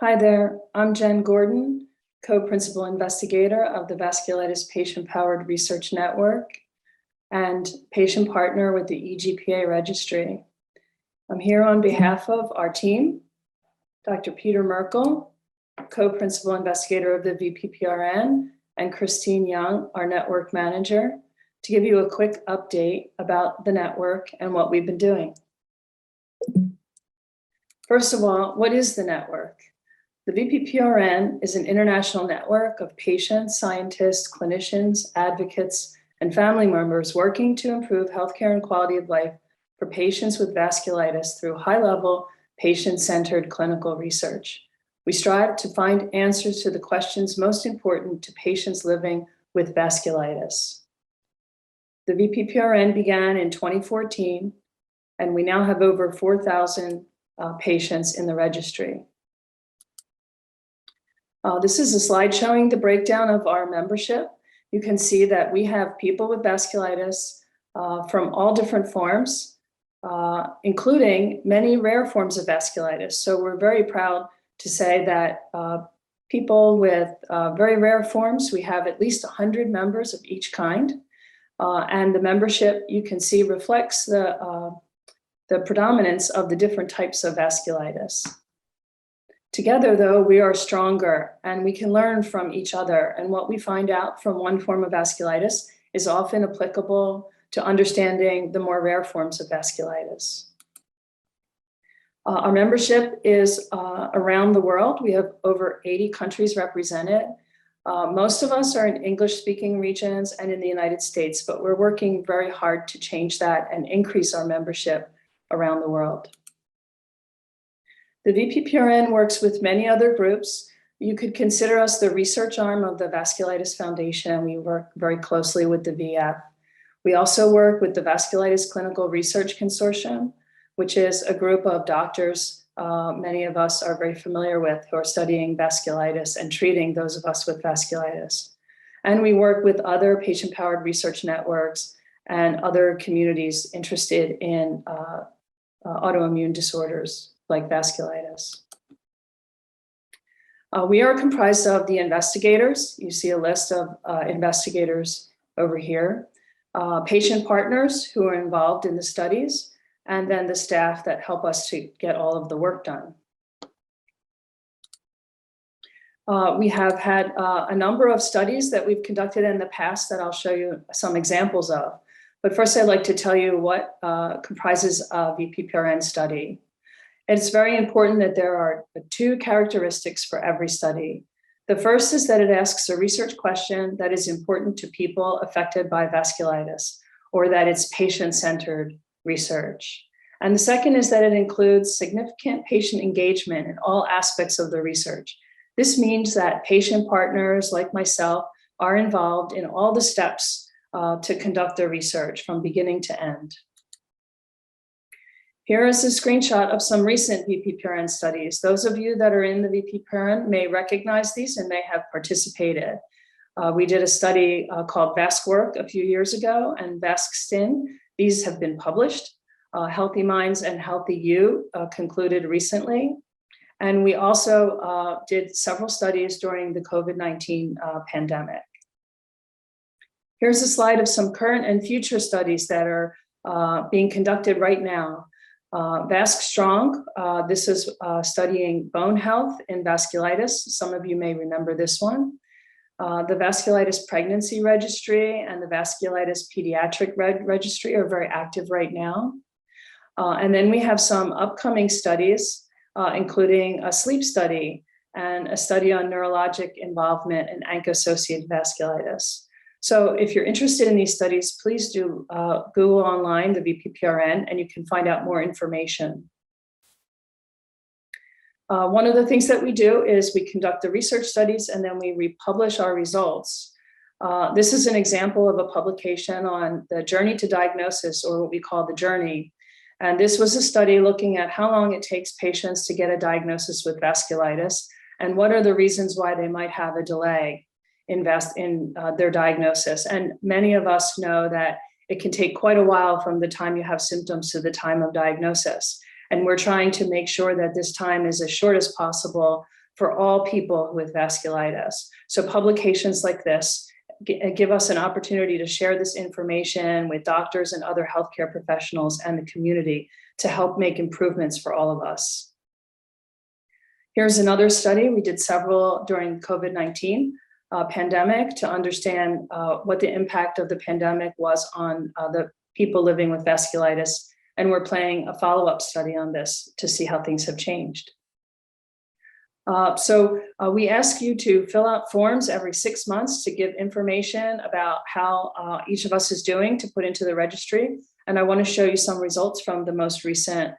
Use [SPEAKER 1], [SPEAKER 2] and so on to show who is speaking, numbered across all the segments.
[SPEAKER 1] Hi there, I'm Jenn Gordon, co-principal investigator of the Vasculitis Patient-Powered Research Network and patient partner with the EGPA registry. I'm here on behalf of our team, Dr. Peter Merkel, co-principal investigator of the VPPRN, and Christine Young, our network manager, to give you a quick update about the network and what we've been doing. First of all, what is the network? The VPPRN is an international network of patients, scientists, clinicians, advocates, and family members working to improve healthcare and quality of life for patients with vasculitis through high-level, patient-centered clinical research. We strive to find answers to the questions most important to patients living with vasculitis. The VPPRN began in 2014, and we now have over 4,000 patients in the registry. This is a slide showing the breakdown of our membership. You can see that we have people with vasculitis from all different forms, including many rare forms of vasculitis. So we're very proud to say that people with very rare forms, we have at least 100 members of each kind. And the membership, you can see, reflects the predominance of the different types of vasculitis. Together, though, we are stronger and we can learn from each other. And what we find out from one form of vasculitis is often applicable to understanding the more rare forms of vasculitis. Our membership is around the world. We have over 80 countries represented. Most of us are in English-speaking regions and in the United States, but we're working very hard to change that and increase our membership around the world. The VPPRN works with many other groups. You could consider us the research arm of the Vasculitis Foundation. We work very closely with the VF. We also work with the Vasculitis Clinical Research Consortium, which is a group of doctors many of us are very familiar with who are studying vasculitis and treating those of us with vasculitis. And we work with other patient-powered research networks and other communities interested in autoimmune disorders like vasculitis. We are comprised of the investigators. You see a list of investigators over here, patient partners who are involved in the studies, and then the staff that help us to get all of the work done. We have had a number of studies that we've conducted in the past that I'll show you some examples of. But first, I'd like to tell you what comprises a VPPRN study. It's very important that there are two characteristics for every study. The first is that it asks a research question that is important to people affected by vasculitis, or that it's patient-centered research. And the second is that it includes significant patient engagement in all aspects of the research. This means that patient partners like myself are involved in all the steps to conduct the research from beginning to end. Here is a screenshot of some recent VPPRN studies. Those of you that are in the VPPRN may recognize these and may have participated. We did a study called VascWork a few years ago and VascStin. These have been published. Healthy Minds and Healthy You concluded recently. And we also did several studies during the COVID-19 pandemic. Here's a slide of some current and future studies that are being conducted right now. VascStrong, this is studying bone health in vasculitis. Some of you may remember this one. The Vasculitis Pregnancy Registry and the Vasculitis Pediatric Registry are very active right now. And then we have some upcoming studies, including a sleep study and a study on neurologic involvement in ANCA-associated vasculitis. So if you're interested in these studies, please do Google online the VPPRN and you can find out more information. One of the things that we do is we conduct the research studies and then we republish our results. This is an example of a publication on the journey to diagnosis, or what we call the journey. And this was a study looking at how long it takes patients to get a diagnosis with vasculitis and what are the reasons why they might have a delay in their diagnosis. And many of us know that it can take quite a while from the time you have symptoms to the time of diagnosis. And we're trying to make sure that this time is as short as possible for all people with vasculitis. So publications like this give us an opportunity to share this information with doctors and other healthcare professionals and the community to help make improvements for all of us. Here's another study. We did several during COVID-19 pandemic to understand what the impact of the pandemic was on the people living with vasculitis. And we're planning a follow-up study on this to see how things have changed. We ask you to fill out forms every 6 months to give information about how each of us is doing to put into the registry. And I want to show you some results from the most recent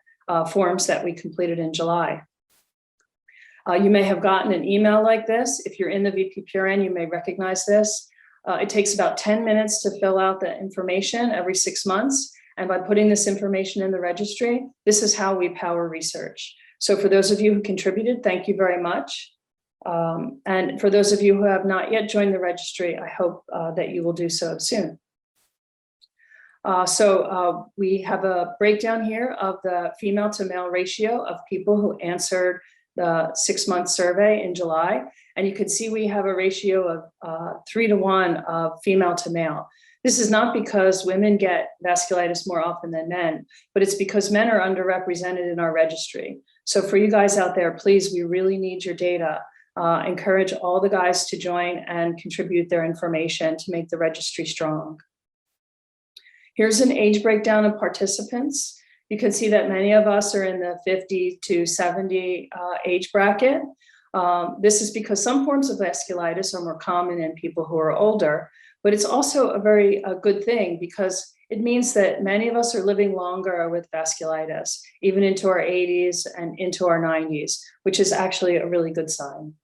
[SPEAKER 1] forms that we completed in July. You may have gotten an email like this. If you're in the VPPRN, you may recognize this. It takes about 10 minutes to fill out the information every 6 months. And by putting this information in the registry, this is how we power research. So for those of you who contributed, thank you very much. And for those of you who have not yet joined the registry, I hope that you will do so soon. We have a breakdown here of the female to male ratio of people who answered the 6-month survey in July. And you can see we have a ratio of 3 to 1 of female to male. This is not because women get vasculitis more often than men, but it's because men are underrepresented in our registry. So for you guys out there, please, we really need your data. Encourage all the guys to join and contribute their information to make the registry strong. Here's an age breakdown of participants. You can see that many of us are in the 50 to 70 age bracket. This is because some forms of vasculitis are more common in people who are older, but it's also a very good thing because it means that many of us are living longer with vasculitis, even into our 80s and into our 90s, which is actually a really good sign.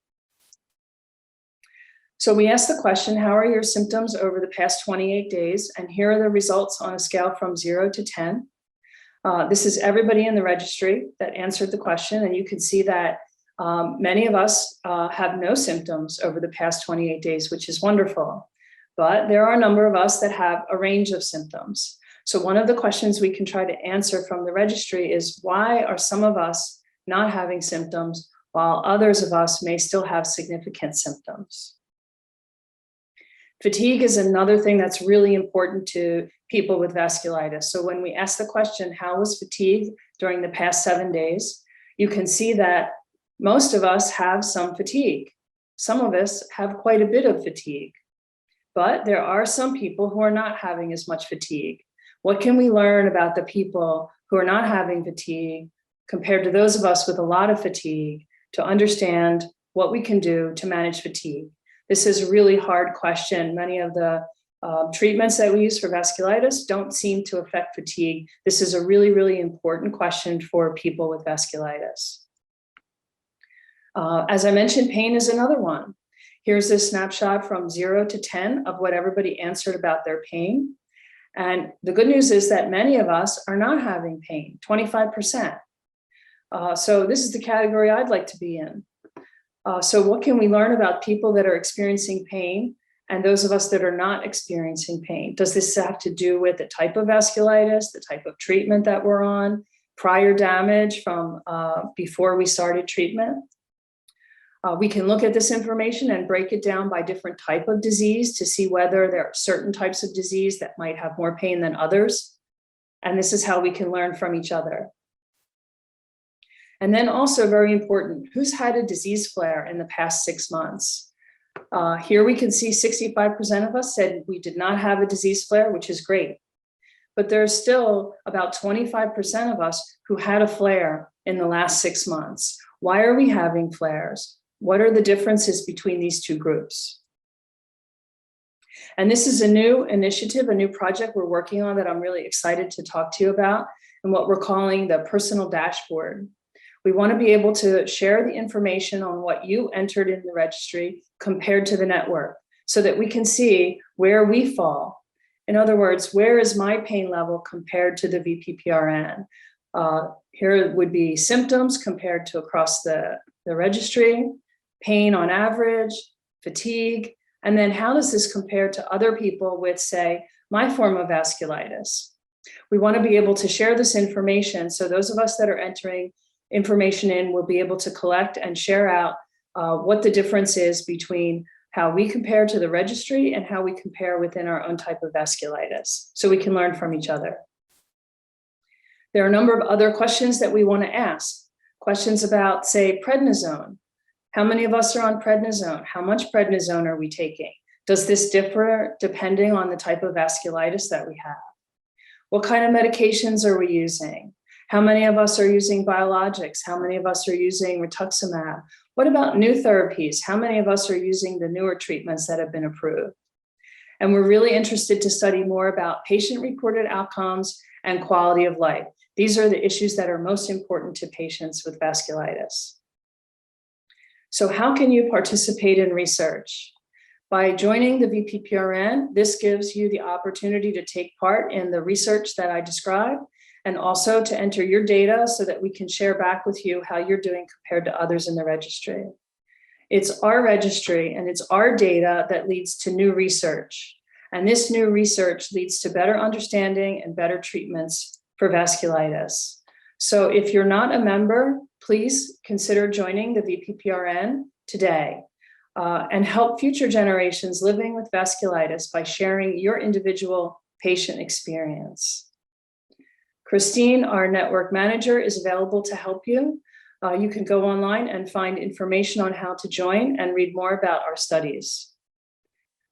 [SPEAKER 1] So we asked the question, how are your symptoms over the past 28 days? And here are the results on a scale from 0 to 10. This is everybody in the registry that answered the question. And you can see that many of us have no symptoms over the past 28 days, which is wonderful. But there are a number of us that have a range of symptoms. So one of the questions we can try to answer from the registry is, why are some of us not having symptoms while others of us may still have significant symptoms? Fatigue is another thing that's really important to people with vasculitis. So when we ask the question, how was fatigue during the past 7 days? You can see that most of us have some fatigue. Some of us have quite a bit of fatigue, but there are some people who are not having as much fatigue. What can we learn about the people who are not having fatigue compared to those of us with a lot of fatigue to understand what we can do to manage fatigue? This is a really hard question. Many of the treatments that we use for vasculitis don't seem to affect fatigue. This is a really, really important question for people with vasculitis. As I mentioned, pain is another one. Here's a snapshot from 0 to 10 of what everybody answered about their pain. And the good news is that many of us are not having pain, 25%. So this is the category I'd like to be in. So what can we learn about people that are experiencing pain and those of us that are not experiencing pain? Does this have to do with the type of vasculitis, the type of treatment that we're on, prior damage from before we started treatment? We can look at this information and break it down by different type of disease to see whether there are certain types of disease that might have more pain than others. And this is how we can learn from each other. And then also very important, who's had a disease flare in the past 6 months? Here we can see 65% of us said we did not have a disease flare, which is great. But there's still about 25% of us who had a flare in the last 6 months. Why are we having flares? What are the differences between these two groups? And this is a new initiative, a new project we're working on that I'm really excited to talk to you about, and what we're calling the personal dashboard. We want to be able to share the information on what you entered in the registry compared to the network so that we can see where we fall. In other words, where is my pain level compared to the VPPRN? Here would be symptoms compared to across the registry, pain on average, fatigue, and then how does this compare to other people with, say, my form of vasculitis? We want to be able to share this information so those of us that are entering information in will be able to collect and share out what the difference is between how we compare to the registry and how we compare within our own type of vasculitis, so we can learn from each other. There are a number of other questions that we want to ask. Questions about, say, prednisone. How many of us are on prednisone? How much prednisone are we taking? Does this differ depending on the type of vasculitis that we have? What kind of medications are we using? How many of us are using biologics? How many of us are using rituximab? What about new therapies? How many of us are using the newer treatments that have been approved? And we're really interested to study more about patient-reported outcomes and quality of life. These are the issues that are most important to patients with vasculitis. So how can you participate in research? By joining the VPPRN, this gives you the opportunity to take part in the research that I described, and also to enter your data so that we can share back with you how you're doing compared to others in the registry. It's our registry and it's our data that leads to new research. And this new research leads to better understanding and better treatments for vasculitis. So if you're not a member, please consider joining the VPPRN today. And help future generations living with vasculitis by sharing your individual patient experience. Christine, our network manager, is available to help you. You can go online and find information on how to join and read more about our studies.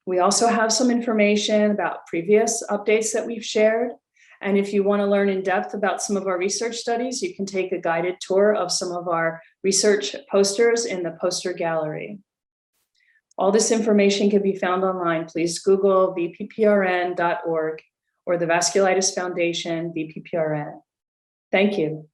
[SPEAKER 1] We also have some information about previous updates that we've shared. And if you want to learn in depth about some of our research studies, you can take a guided tour of some of our research posters in the poster gallery. All this information can be found online. Please Google vpprn.org or the Vasculitis Foundation VPPRN. Thank you.